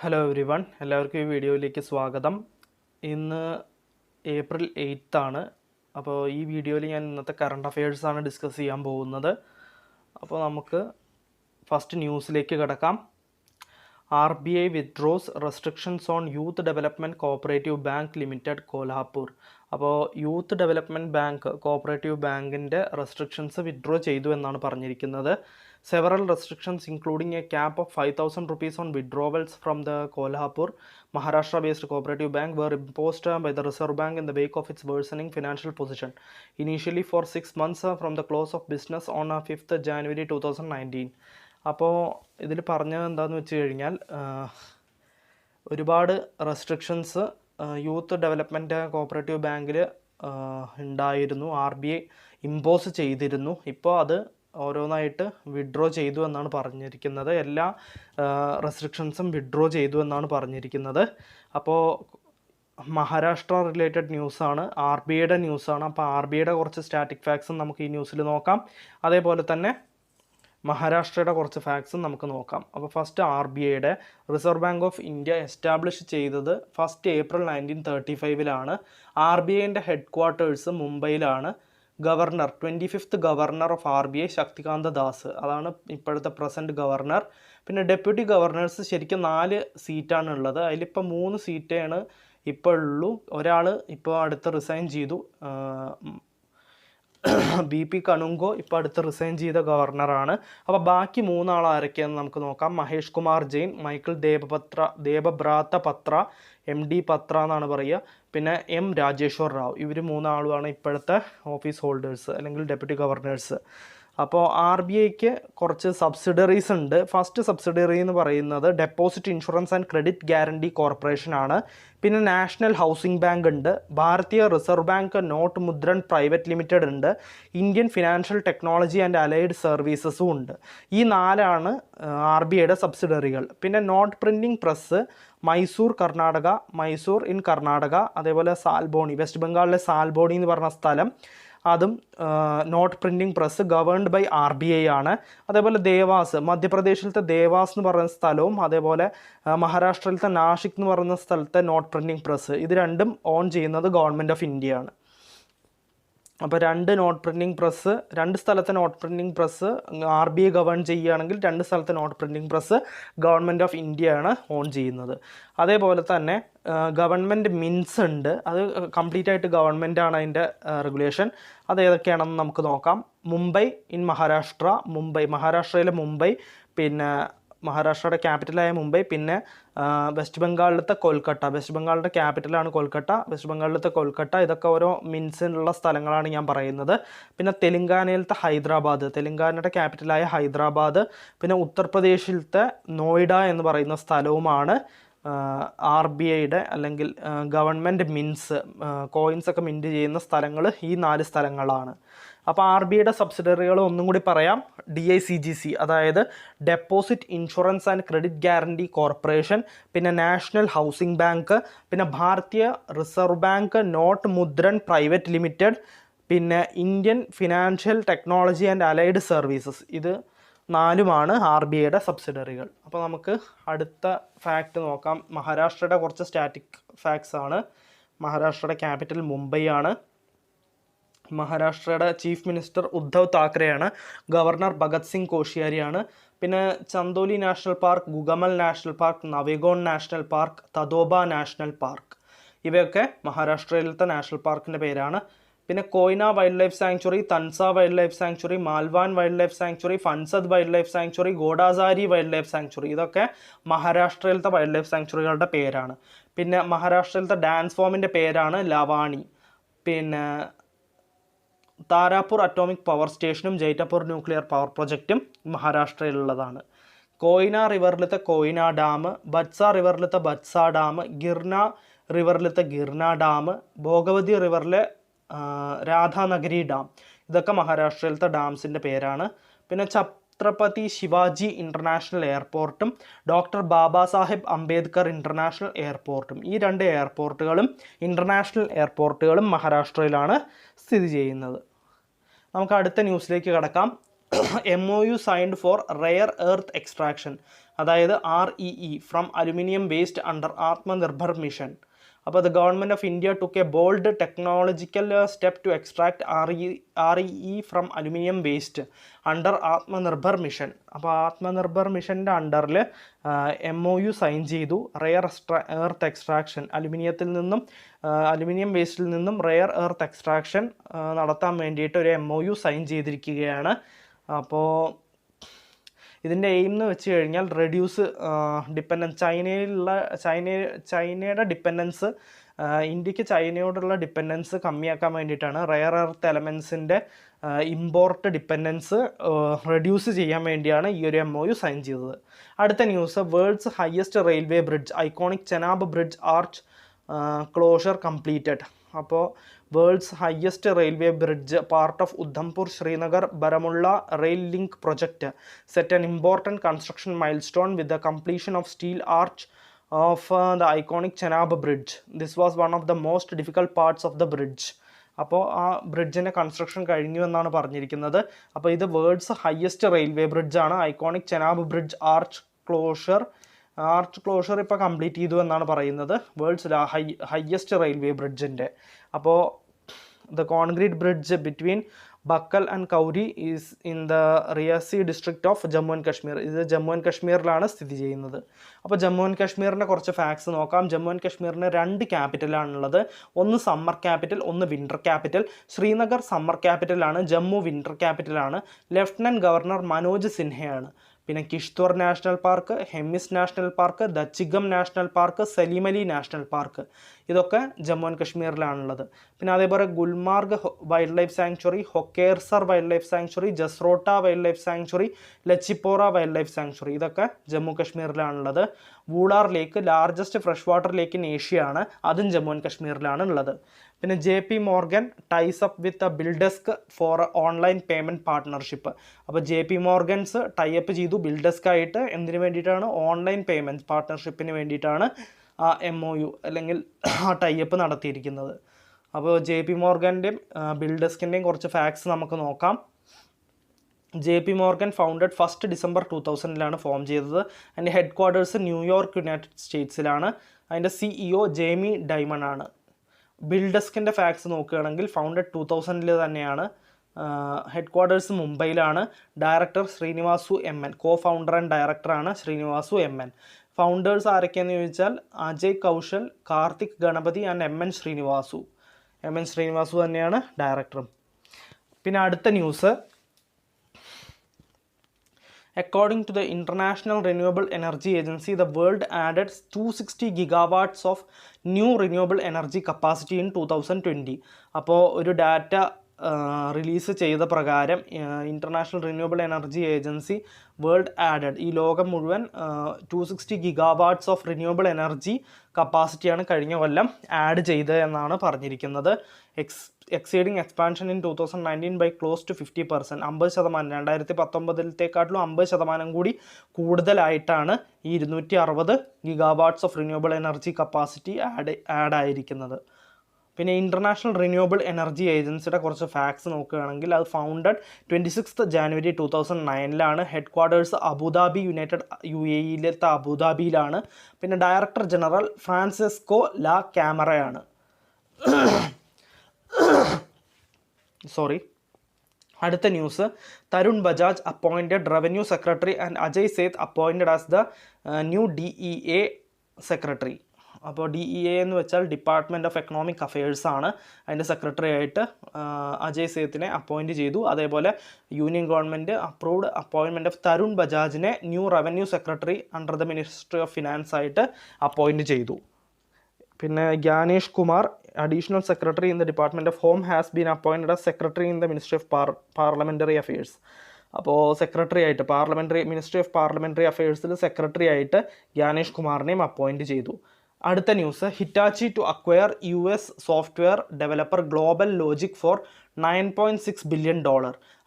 Hello every one, എല്ലാവർക്കും ഈ വീഡിയോയിലേക്ക് സ്വാഗതം. ഇന്ന് ഏപ്രിൽ 8 ആണ്. അപ്പോൾ ഈ വീഡിയോയിൽ ഞാൻ ഇന്നത്തെ കറണ്ട് അഫയേഴ്സാണ് ഡിസ്കസ് ചെയ്യാൻ പോകുന്നത്. അപ്പോൾ നമുക്ക് ഫസ്റ്റ് ന്യൂസിലേക്ക് കിടക്കാം. RBI withdraws restrictions on Youth Development Cooperative Bank Limited, Kolhapur. അപ്പോൾ യൂത്ത് ഡെവലപ്മെൻറ്റ് ബാങ്ക് കോഓപ്പറേറ്റീവ് ബാങ്കിൻ്റെ റെസ്ട്രിക്ഷൻസ് വിഡ്രോ ചെയ്തു എന്നാണ് പറഞ്ഞിരിക്കുന്നത്. Several restrictions including A cap of 5,000 rupees on withdrawals from the Kolhapur, Maharashtra-based cooperative bank were imposed by the Reserve Bank in the wake of its worsening financial position, initially for 6 months from the close of business on 5th January 2019. അപ്പോൾ ഇതിൽ പറഞ്ഞത് എന്താണെന്ന് വെച്ച് കഴിഞ്ഞാൽ ഒരുപാട് restrictions youth development cooperative ബാങ്കിൽ ഉണ്ടായിരുന്നു. RBI impose ചെയ്തിരുന്നു. ഇപ്പോൾ അത് ഓരോന്നായിട്ട് വിഡ്രോ ചെയ്തു എന്നാണ് പറഞ്ഞിരിക്കുന്നത്. എല്ലാ റെസ്ട്രിക്ഷൻസും വിഡ്രോ ചെയ്തു എന്നാണ് പറഞ്ഞിരിക്കുന്നത്. അപ്പോൾ മഹാരാഷ്ട്ര റിലേറ്റഡ് ന്യൂസാണ്, RBIയുടെ ന്യൂസാണ്. അപ്പോൾ RBIയുടെ കുറച്ച് സ്റ്റാറ്റിക് ഫാക്ട്സും നമുക്ക് ഈ ന്യൂസിൽ നോക്കാം. അതേപോലെ തന്നെ മഹാരാഷ്ട്രയുടെ കുറച്ച് ഫാക്ട്സും നമുക്ക് നോക്കാം. അപ്പോൾ ഫസ്റ്റ് RBIയുടെ reserve bank of India establish ചെയ്തത് 1 April 1935 RBIൻ്റെ ഹെഡ് ക്വാർട്ടേഴ്സ് മുംബൈയിലാണ്. Governor 25th governor of RBI Shaktikanta Das, അതാണ് ഇപ്പോഴത്തെ പ്രസൻറ്റ് ഗവർണർ. പിന്നെ ഡെപ്യൂട്ടി ഗവർണേഴ്സ് ശരിക്കും 4 സീറ്റാണ് ഉള്ളത്. അതിലിപ്പോൾ 3 സീറ്റാണ് ഇപ്പോൾ ഉള്ളൂ. ഒരാൾ ഇപ്പോൾ അടുത്ത് റിസൈൻ ചെയ്തു, BP കനുങ്കോ ഇപ്പോൾ അടുത്ത് റിസൈൻ ചെയ്ത ഗവർണറാണ്. അപ്പോൾ ബാക്കി 3 ആൾ ആരൊക്കെയാണെന്ന് നമുക്ക് നോക്കാം. മഹേഷ് കുമാർ ജെയിൻ, മൈക്കിൾ ദേബബ്രാത്ത പത്ര, MD പത്ര എന്നാണ് പറയുക, പിന്നെ M രാജേശ്വർ റാവു. ഇവർ 3 ആളുമാണ് ഇപ്പോഴത്തെ ഓഫീസ് ഹോൾഡേഴ്സ് അല്ലെങ്കിൽ ഡെപ്യൂട്ടി ഗവർണേഴ്സ്. അപ്പോൾ RBIക്ക് കുറച്ച് സബ്സിഡറീസ് ഉണ്ട്. ഫസ്റ്റ് സബ്സിഡറി എന്ന് പറയുന്നത് deposit insurance and credit guarantee corporation ആണ്. പിന്നെ നാഷണൽ ഹൗസിംഗ് ബാങ്ക് ഉണ്ട്, Bharatiya reserve bank note Mudran private limited ഉണ്ട്, Indian financial technology and allied സർവീസസും ഉണ്ട്. ഈ 4 RBIയുടെ സബ്സിഡറികൾ. പിന്നെ note printing press Mysore in Karnataka, അതേപോലെ സാൽബോണി, വെസ്റ്റ് ബംഗാളിലെ സാൽബോണി എന്ന് പറഞ്ഞ സ്ഥലം, അതും note printing press governed by RBI ആണ്. അതേപോലെ ദേവാസ്, മധ്യപ്രദേശിലത്തെ ദേവാസ് എന്ന് പറയുന്ന സ്ഥലവും, അതേപോലെ മഹാരാഷ്ട്രയിലത്തെ നാഷിക് എന്ന് പറയുന്ന സ്ഥലത്തെ നോട്ട് പ്രിൻറ്റിംഗ് പ്രസ്, ഇത് രണ്ടും ഓൺ ചെയ്യുന്നത് ഗവൺമെൻറ് ഓഫ് ഇന്ത്യ ആണ്. അപ്പോൾ 2 നോട്ട് പ്രിൻറ്റിംഗ് പ്രസ്, 2 സ്ഥലത്തെ note printing press RBI govern ചെയ്യുകയാണെങ്കിൽ 2 സ്ഥലത്തെ note printing press government of ഇന്ത്യയാണ് ഓൺ ചെയ്യുന്നത്. അതേപോലെ തന്നെ ഗവൺമെൻറ് മിൻസ് ഉണ്ട്, അത് കംപ്ലീറ്റ് ആയിട്ട് ഗവൺമെൻറ് ആണ് അതിൻ്റെ റെഗുലേഷൻ. അത് ഏതൊക്കെയാണെന്ന് നമുക്ക് നോക്കാം. മുംബൈ ഇൻ മഹാരാഷ്ട്രയിലെ മുംബൈ, പിന്നെ മഹാരാഷ്ട്രയുടെ ക്യാപിറ്റലായ മുംബൈ, പിന്നെ വെസ്റ്റ് ബംഗാളിലത്തെ കൊൽക്കട്ട, വെസ്റ്റ് ബംഗാളിൻ്റെ ക്യാപിറ്റലാണ് കൊൽക്കട്ട, വെസ്റ്റ് ബംഗാളിലത്തെ കൊൽക്കട്ട, ഇതൊക്കെ ഓരോ മിൻസിനുള്ള സ്ഥലങ്ങളാണ് ഞാൻ പറയുന്നത്. പിന്നെ തെലുങ്കാനയിലത്തെ ഹൈദരാബാദ്, തെലുങ്കാനയുടെ ക്യാപിറ്റലായ ഹൈദരാബാദ്, പിന്നെ ഉത്തർപ്രദേശിലത്തെ നോയിഡ എന്ന് പറയുന്ന സ്ഥലവുമാണ് RBIയുടെ അല്ലെങ്കിൽ ഗവൺമെൻറ് മിൻസ്, കോയിൻസൊക്കെ മിൻറ്റ് ചെയ്യുന്ന സ്ഥലങ്ങൾ ഈ 4 സ്ഥലങ്ങളാണ്. അപ്പോൾ RBIയുടെ സബ്സിഡറികൾ ഒന്നും കൂടി പറയാം. DICGC, അതായത് deposit insurance and credit guarantee corporation, പിന്നെ നാഷണൽ ഹൗസിംഗ് ബാങ്ക്, പിന്നെ Bharatiya reserve bank note Mudran private limited, പിന്നെ Indian financial technology and allied services. ഇത് 4 RBIയുടെ സബ്സിഡറികൾ. അപ്പോൾ നമുക്ക് അടുത്ത ഫാക്റ്റ് നോക്കാം. മഹാരാഷ്ട്രയുടെ കുറച്ച് സ്റ്റാറ്റിക് ഫാക്ട്സ് ആണ്. മഹാരാഷ്ട്രയുടെ ക്യാപിറ്റൽ മുംബൈ ആണ്. മഹാരാഷ്ട്രയുടെ ചീഫ് മിനിസ്റ്റർ ഉദ്ധവ് താക്കറെയാണ്. ഗവർണർ ഭഗത് സിംഗ് കോഷിയാരിയാണ്. പിന്നെ Chandoli national park, Gugamal national park, Navegaon national park, Tadoba national park, ഇവയൊക്കെ മഹാരാഷ്ട്രയിലത്തെ നാഷണൽ പാർക്കിൻ്റെ പേരാണ്. പിന്നെ Koyna wildlife sanctuary, Tansa wildlife sanctuary, Malvan wildlife sanctuary, Phansad wildlife sanctuary, Godasari wildlife sanctuary, ഇതൊക്കെ മഹാരാഷ്ട്രയിലത്തെ വൈൽഡ് ലൈഫ് സാങ്ച്വറികളുടെ പേരാണ്. പിന്നെ മഹാരാഷ്ട്രയിലത്തെ ഡാൻസ് ഫോമിൻ്റെ പേരാണ് ലവാണി. പിന്നെ താരാപൂർ അറ്റോമിക് പവർ സ്റ്റേഷനും ജൈറ്റപൂർ ന്യൂക്ലിയർ പവർ പ്രൊജക്റ്റും മഹാരാഷ്ട്രയിലുള്ളതാണ്. കോയ്ന റിവറിലത്തെ കോയ്ന ഡാം, ബത്സ റിവറിലത്തെ ബത്സ ഡാം, ഗിർന റിവറിലത്തെ ഗിർന ഡാം, ഭോഗവതി റിവറിലെ രാധാനഗരി ഡാം, ഇതൊക്കെ മഹാരാഷ്ട്രയിലത്തെ ഡാംസിൻ്റെ പേരാണ്. പിന്നെ ഛത്രപതി ശിവാജി ഇൻ്റർനാഷണൽ എയർപോർട്ടും ഡോക്ടർ ബാബാ സാഹേബ് അംബേദ്കർ ഇൻ്റർനാഷണൽ എയർപോർട്ടും, ഈ 2 എയർപോർട്ടുകളും ഇൻ്റർനാഷണൽ എയർപോർട്ടുകളും മഹാരാഷ്ട്രയിലാണ് സ്ഥിതി ചെയ്യുന്നത്. നമുക്ക് അടുത്ത ന്യൂസിലേക്ക് കടക്കാം. MOU signed for rare earth extraction, അതായത് REE from aluminium waste under Atmanirbhar mission. അപ്പോൾ the government of India took a bold technological step to extract REE from aluminium waste under Atmanirbhar mission. അപ്പോൾ ആത്മനിർഭർ മിഷൻ്റെ അണ്ടറിൽ MOU സൈൻ ചെയ്തു. Rare earth extraction, aluminium വേസ്റ്റിൽ നിന്നും rare earth extraction നടത്താൻ വേണ്ടിയിട്ട് ഒരു MOU സൈൻ ചെയ്തിരിക്കുകയാണ്. അപ്പോൾ ഇതിൻ്റെ എയിം എന്ന് വെച്ച് കഴിഞ്ഞാൽ റെഡ്യൂസ് ഡിപ്പെൻഡൻസ്, ചൈനയുടെ ഡിപ്പെൻഡൻസ്, ഇന്ത്യക്ക് ചൈനയോടുള്ള ഡിപ്പെൻഡൻസ് കമ്മിയാക്കാൻ വേണ്ടിയിട്ടാണ് റെയർ എർത്ത് എലമെൻസിൻ്റെ ഇമ്പോർട്ട് ഡിപ്പെൻഡൻസ് റെഡ്യൂസ് ചെയ്യാൻ വേണ്ടിയാണ് ഈ ഒരു MOU സൈൻ ചെയ്തത്. അടുത്ത news, world's highest railway bridge iconic Chenab bridge arch closure completed. അപ്പോൾ world's highest railway bridge part of Udhampur Srinagar Baramulla rail link project set an important construction milestone with the completion of steel arch of the iconic Chenab bridge. This was one of the most difficult parts of the bridge. അപ്പോൾ ആ ബ്രിഡ്ജിൻ്റെ construction കഴിഞ്ഞു എന്നാണ് പറഞ്ഞിരിക്കുന്നത്. അപ്പോൾ ഇത് world's highest railway ബ്രിഡ്ജാണ്. Iconic Chenab bridge arch closure ഇപ്പോൾ കംപ്ലീറ്റ് ചെയ്തു എന്നാണ് പറയുന്നത്, വേൾഡ്സ് ഹയസ്റ്റ് റെയിൽവേ ബ്രിഡ്ജിൻ്റെ. അപ്പോൾ the concrete bridge between Bakkal and Kauri is in the Reasi district of Jammu and Kashmir. ഇത് ജമ്മു ആൻഡ് കാശ്മീരിലാണ് സ്ഥിതി ചെയ്യുന്നത്. അപ്പോൾ ജമ്മു ആൻഡ് കാശ്മീരിൻ്റെ കുറച്ച് ഫാക്ട്സ് നോക്കാം. ജമ്മു ആൻഡ് കാശ്മീരിന് 2 ക്യാപിറ്റലാണുള്ളത്. ഒന്ന് സമ്മർ ക്യാപിറ്റൽ, ഒന്ന് വിൻ്റർ ക്യാപിറ്റൽ. ശ്രീനഗർ സമ്മർ ക്യാപിറ്റലാണ്, ജമ്മു വിൻ്റർ ക്യാപിറ്റലാണ്. ലഫ്റ്റനൻറ്റ് ഗവർണർ മനോജ് സിൻഹയാണ്. പിന്നെ Kishtwar national park, Hemis national park, Dachigam national park, Salim Ali national park, ഇതൊക്കെ ജമ്മു ആൻഡ് കാശ്മീരിലാണുള്ളത്. പിന്നെ അതേപോലെ Gulmarg wildlife sanctuary, Hokersar wildlife sanctuary, Jasrota wildlife sanctuary, Lachipora wildlife sanctuary, ഇതൊക്കെ ജമ്മു കാശ്മീരിലാണുള്ളത്. Wular lake largest fresh water lake in Asia ആണ്, അതും ജമ്മു ആൻഡ് കാശ്മീരിലാണ് ഉള്ളത്. പിന്നെ JP Morgan ties up with BillDesk for online payment partnership. അപ്പോൾ JP Morgans ടൈപ്പ് ചെയ്തു BillDesk ആയിട്ട്. എന്തിനു വേണ്ടിയിട്ടാണ്? ഓൺലൈൻ പേയ്മെൻറ്റ് പാർട്ട്ണർഷിപ്പിന് വേണ്ടിയിട്ടാണ് ആ MOU അല്ലെങ്കിൽ ആ ടൈപ്പ് നടത്തിയിരിക്കുന്നത്. അപ്പോൾ JP Morganൻ്റെയും ബിൽഡെസ്കിൻ്റെയും കുറച്ച് ഫാക്ട്സ് നമുക്ക് നോക്കാം. JP Morgan founded 1 December 2000 form ചെയ്തത്. അതിൻ്റെ ഹെഡ് ക്വാർട്ടേഴ്സ് ന്യൂയോർക്ക്, യുണൈറ്റഡ് സ്റ്റേറ്റ്സിലാണ്. അതിൻ്റെ CEO ജെയ്മി ഡൈമൺ ആണ്. ബിൽഡെസ്കിൻ്റെ ഫാക്ട്സ് നോക്കുകയാണെങ്കിൽ ഫൗണ്ടഡ് 2000 തന്നെയാണ്. ഹെഡ് ക്വാർട്ടേഴ്സ് മുംബൈയിലാണ്. Director Srinivasu MN, co founder and ഡയറക്ടറാണ് ശ്രീനിവാസു MN. ഫൗണ്ടേഴ്സ് ആരൊക്കെയെന്ന് ചോദിച്ചാൽ അജയ് കൗശൽ, കാർത്തിക് ഗണപതി ആൻഡ് MN ശ്രീനിവാസു തന്നെയാണ് ഡയറക്ടറും. പിന്നെ അടുത്ത news, according to the International Renewable Energy Agency, the world added 260 gigawatts of new renewable energy capacity in 2020. അപ്പോൾ ഒരു ഡാറ്റ റിലീസ് ചെയ്ത പ്രകാരം international renewable energy agency world added, ഈ ലോകം മുഴുവൻ 260 ഗിഗാവാട്ട്സ് ഓഫ് റിന്യൂവബിൾ എനർജി കപ്പാസിറ്റിയാണ് കഴിഞ്ഞ കൊല്ലം ആഡ് ചെയ്തത് എന്നാണ് പറഞ്ഞിരിക്കുന്നത്. Exceeding expansion in 2019 by close to 50%, 50%, 2019 50% കൂടി കൂടുതലായിട്ടാണ് ഈ 260 gigawatts of renewable energy capacity add ആയിരിക്കുന്നത്. പിന്നെ ഇൻ്റർനാഷണൽ റിന്യൂവബിൾ എനർജി ഏജൻസിയുടെ കുറച്ച് ഫാക്ട്സ് നോക്കുകയാണെങ്കിൽ അത് founded 26 January 2009 head quarters Abu Dhabi, United UAE അബുദാബിയിലാണ്. പിന്നെ ഡയറക്ടർ ജനറൽ ഫ്രാൻസിസ്കോ ലാ ക്യാമറയാണ്. അടുത്ത news, Tarun Bajaj appointed revenue secretary and Ajay Seth appointed as the new DEA secretary. അപ്പോൾ DEA എന്ന് വെച്ചാൽ ഡിപ്പാർട്ട്മെൻറ്റ് ഓഫ് എക്കണോമിക് അഫയേഴ്സ് ആണ്. അതിൻ്റെ സെക്രട്ടറി ആയിട്ട് അജയ് സേത്തിനെ അപ്പോയിൻറ്റ് ചെയ്തു. അതേപോലെ union government approved appointment of Tarun ബജാജിനെ new revenue secretary under the ministry of finance ആയിട്ട് അപ്പോയിൻറ്റ് ചെയ്തു. പിന്നെ Gyanesh Kumar additional secretary in the department of home has been appointed as secretary in the ministry of parliamentary affairs. അപ്പോൾ secretary ആയിട്ട് ministry of parliamentary അഫയേഴ്സിൽ secretary ആയിട്ട് ജ്ഞാനേഷ് കുമാറിനെയും appoint ചെയ്തു. അടുത്ത news, Hitachi to acquire US software developer global logic for $9.6 billion.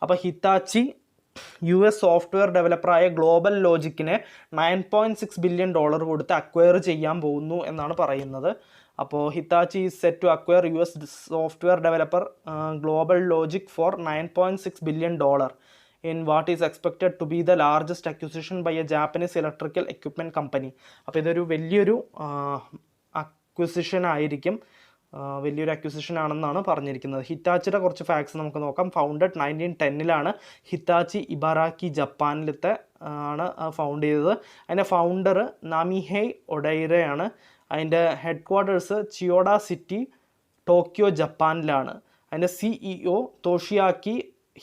അപ്പോൾ Hitachi US software ഡെവലപ്പറായ global ലോജിക്കിനെ $9.6 ബില്യൺ കൊടുത്ത് അക്വയർ ചെയ്യാൻ പോകുന്നു എന്നാണ് പറയുന്നത്. അപ്പോൾ Hitachi is set to acquire US software developer global logic for $9.6 billion in what is expected to be the largest acquisition by a Japanese electrical equipment company. അപ്പോൾ ഇതൊരു വലിയൊരു അക്വിസിഷൻ ആയിരിക്കും, വലിയൊരു അക്വിസിഷൻ ആണെന്നാണ് പറഞ്ഞിരിക്കുന്നത്. ഹിറ്റാച്ചിയുടെ കുറച്ച് ഫാക്ട്സ് നമുക്ക് നോക്കാം. ഫൗണ്ടഡ് 1910 ഹിറ്റാച്ചി ഇബാറാക്കി ജപ്പാനിലത്തെ ആണ് ഫൗണ്ട് ചെയ്തത്. അതിൻ്റെ ഫൗണ്ടർ നാമിഹൈ ഒഡൈറയാണ്. അതിൻ്റെ headquarters Chiyoda city, Tokyo, ജപ്പാനിലാണ്. അതിൻ്റെ CEO തോഷിയാക്കി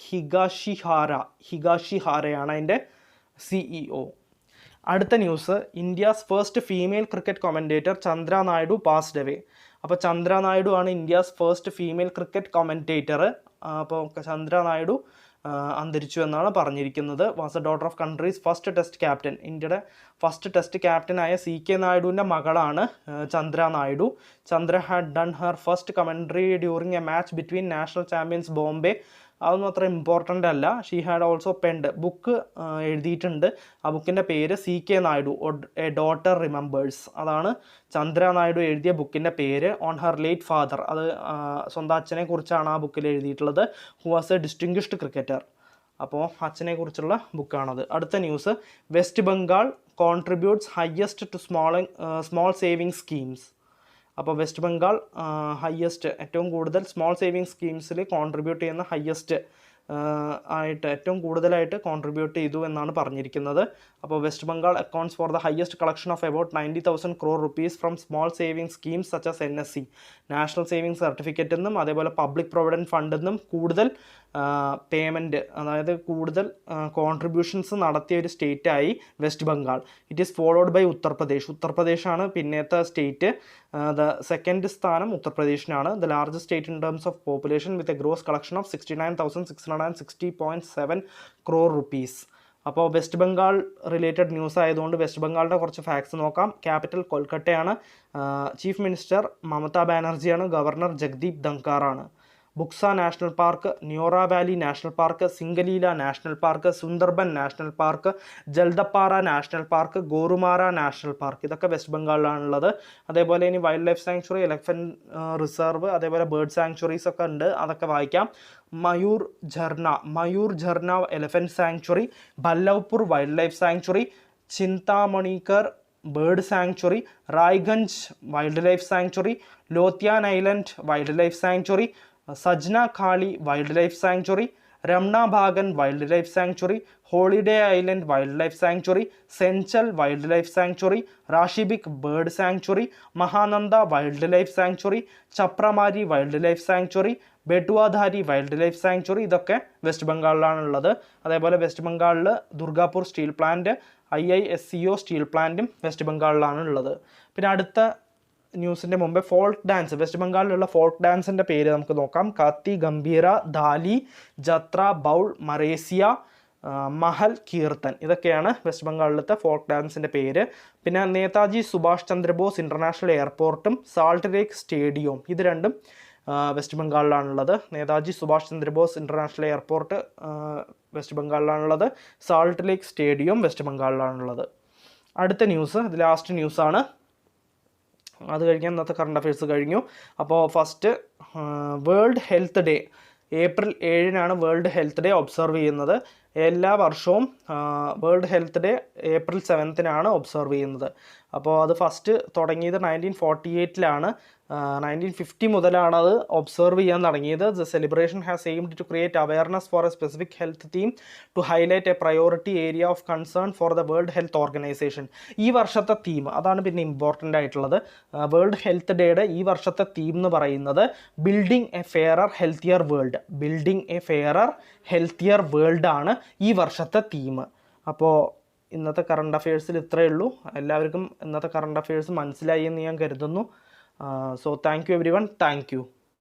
ഹിഗാഷിഹാരയാണ് അതിൻ്റെ CEO. അടുത്ത news, India's first female cricket commentator Chandra Naidu passed away. അപ്പോൾ ചന്ദ്ര നായിഡു ആണ് India's first female cricket commentator. അപ്പോൾ ചന്ദ്ര നായിഡു അന്തരിച്ചു എന്നാണ് പറഞ്ഞിരിക്കുന്നത്. Was a daughter of country's first test captain. ഇന്ത്യയുടെ ഫസ്റ്റ് ടെസ്റ്റ് ക്യാപ്റ്റനായ CK നായിഡുവിൻ്റെ മകളാണ് Chandra Naidu. Chandra had done her first commentary during a match between national champions Bombay. അതൊന്നും അത്ര ഇമ്പോർട്ടൻ്റ് അല്ല. ഷീ ഹാഡ് ഓൾസോ പെൻഡ് ബുക്ക് എഴുതിയിട്ടുണ്ട്. ആ ബുക്കിൻ്റെ പേര് CK Naidu A daughter remembers. അതാണ് ചന്ദ്ര നായിഡു എഴുതിയ ബുക്കിൻ്റെ പേര്. ഓൺ ഹർ ലേറ്റ് ഫാദർ, അത് സ്വന്തം അച്ഛനെ കുറിച്ചാണ് ആ ബുക്കിൽ എഴുതിയിട്ടുള്ളത്. Who was a distinguished cricketer. അപ്പോൾ അച്ഛനെ കുറിച്ചുള്ള ബുക്കാണത്. അടുത്ത news, west Bengal contributes highest to small saving schemes. അപ്പോൾ വെസ്റ്റ് ബംഗാൾ ഹയസ്റ്റ്, ഏറ്റവും കൂടുതൽ സ്മോൾ സേവിങ് സ്കീംസിൽ കോൺട്രിബ്യൂട്ട് ചെയ്യുന്ന ഹയസ്റ്റ് ആയിട്ട് ഏറ്റവും കൂടുതലായിട്ട് കോൺട്രിബ്യൂട്ട് ചെയ്തു എന്നാണ് പറഞ്ഞിരിക്കുന്നത്. അപ്പോൾ west Bengal accounts for the highest collection of about 90,000 crore rupees from small saving schemes such as NSC, national saving സർട്ടിഫിക്കറ്റിൽ നിന്നും അതേപോലെ പബ്ലിക് പ്രൊവിഡൻറ്റ് ഫണ്ടിൽ നിന്നും കൂടുതൽ പേയ്മെൻറ്റ്, അതായത് കൂടുതൽ കോൺട്രിബ്യൂഷൻസ് നടത്തിയ ഒരു സ്റ്റേറ്റായി west Bengal. It is followed by Uttar Pradesh. ഉത്തർപ്രദേശാണ് പിന്നത്തെ സ്റ്റേറ്റ്. ദ സെക്കൻഡ് സ്ഥാനം ഉത്തർപ്രദേശിനാണ്. The largest state in terms of population with a gross collection of 69,660.7 crore rupees. അപ്പോൾ വെസ്റ്റ് ബംഗാൾ റിലേറ്റഡ് ന്യൂസ് ആയതുകൊണ്ട് വെസ്റ്റ് ബംഗാളിൻ്റെ കുറച്ച് ഫാക്ട്സ് നോക്കാം. ക്യാപിറ്റൽ കൊൽക്കട്ടയാണ്. ചീഫ് മിനിസ്റ്റർ മമതാ ബാനർജിയാണ്. ഗവർണർ ജഗ്ദീപ് ധങ്കാറാണ്. Buxa national park, Neora valley national park, Singalila national park, Sundarban national park, Jaldapara national park, ഗോറുമാര national park, ഇതൊക്കെ west ബംഗാളിലാണുള്ളത്. അതേപോലെ ഇനി wildlife sanctuary, elephant reserve, അതേപോലെ ബേർഡ് സാങ്ച്വറീസ് ഒക്കെ ഉണ്ട്, അതൊക്കെ വായിക്കാം. Mayur Jharna elephant sanctuary, Ballavpur wildlife sanctuary, Chintamanikar bird sanctuary, Raiganj wildlife sanctuary, Lothian island wildlife sanctuary, Sajnekhali wildlife sanctuary, Ramnabagan wildlife sanctuary, holiday island wildlife sanctuary, Senchal wildlife sanctuary, Rasikbil bird sanctuary, Mahananda wildlife sanctuary, Chapramari wildlife sanctuary, ബെട്ടുവാധാരി wildlife sanctuary, ഇതൊക്കെ west ബംഗാളിലാണുള്ളത്. അതേപോലെ west ബംഗാളിൽ Durgapur steel plant, IISCO steel പ്ലാന്റും west ബംഗാളിലാണ് ഉള്ളത്. പിന്നെ അടുത്ത ന്യൂസിൻ്റെ മുമ്പേ ഫോൾക്ക് ഡാൻസ്, വെസ്റ്റ് ബംഗാളിലുള്ള ഫോൾക്ക് ഡാൻസിൻ്റെ പേര് നമുക്ക് നോക്കാം. കാത്തി, ഗംഭീര, ധാലി, ജത്ര, ബൗൾ, മറേസിയ, മഹൽ, കീർത്തൻ, ഇതൊക്കെയാണ് വെസ്റ്റ് ബംഗാളിലത്തെ ഫോൾക്ക് ഡാൻസിൻ്റെ പേര്. പിന്നെ നേതാജി സുഭാഷ് ചന്ദ്രബോസ് ഇൻ്റർനാഷണൽ എയർപോർട്ടും സാൾട്ട് ലേക്ക് സ്റ്റേഡിയവും, ഇത് രണ്ടും വെസ്റ്റ് ബംഗാളിലാണുള്ളത്. Netaji Subhash Chandrabose international airport west ബംഗാളിലാണുള്ളത്. Salt lake stadium west ബംഗാളിലാണുള്ളത്. അടുത്ത ന്യൂസ്, ഇത് ലാസ്റ്റ് ന്യൂസാണ്. അത് കഴിഞ്ഞാൽ ഇന്നത്തെ കറണ്ട് അഫയേഴ്സ് കഴിഞ്ഞു. അപ്പോൾ first, world health day April 7 world health day observe ചെയ്യുന്നത്. എല്ലാ വർഷവും world health day April 7 observe ചെയ്യുന്നത്. അപ്പോൾ അത് ഫസ്റ്റ് തുടങ്ങിയത് 1948 1950 മുതലാണ് അത് ഒബ്സർവ് ചെയ്യാൻ തുടങ്ങിയത്. The celebration has aimed to create awareness for a specific health theme to highlight a priority area of concern for the World Health Organization. ഈ വർഷത്തെ തീം അതാണ് പിന്നെ ഇമ്പോർട്ടൻ്റ് ആയിട്ടുള്ളത്. വേൾഡ് ഹെൽത്ത് ഡേയുടെ ഈ വർഷത്തെ തീം എന്ന് പറയുന്നത് building A ഫെയറർ healthier world. Building A ഫെയറർ healthier world ആണ് ഈ വർഷത്തെ തീം. അപ്പോൾ ഇന്നത്തെ കറണ്ട് അഫയേഴ്സിൽ ഇത്രയേ ഉള്ളൂ. എല്ലാവർക്കും ഇന്നത്തെ കറണ്ട് അഫയേഴ്സ് മനസ്സിലായി എന്ന് ഞാൻ കരുതുന്നു. So thank you everyone. Thank you.